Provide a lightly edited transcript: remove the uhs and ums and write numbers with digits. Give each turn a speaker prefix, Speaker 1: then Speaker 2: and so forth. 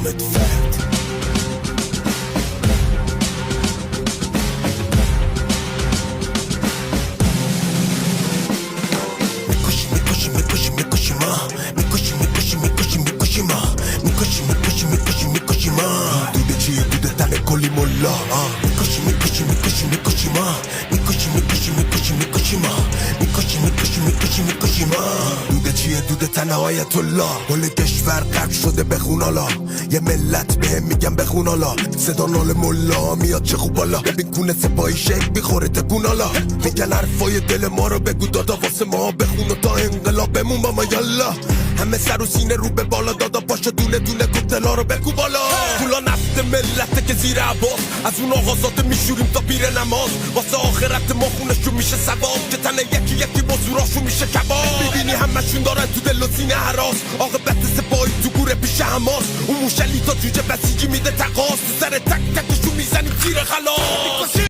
Speaker 1: حامد فرد دوده چیه دوده تنه کلی ملا میکشی ما دوده چیه دوده تنه آیت الله کل کشور غرق شده بخون حالا یه ملت بهم میگم بخون حالا صدا نال ملا میاد چه خوب حالا ببین کونه سپاهی شک بیخوره تکون حالا میگن حرفای دل ما رو بگو دادا واسه ما بخون و تا انقلاب بمون با ما یالا همه سر و سینه رو به بالا دادا پاشو دونه دونه کوکتلا رو بگو بالا پولا نفت ملته که زیر عباس از اون آغازات میشوریم تا پیر نماز واسه آخرت ما خونشون میشه ثواب که تنه یکی یکی با زوراشون میشه کباب میبینی همشون دارن تو دل و سینه حراس عاقبت سپاهی تو گوره پیش حماس اون موشلی تا جوجه بسیجی میده تقاس تو سر تک تکشون میزنیم تیر خلاص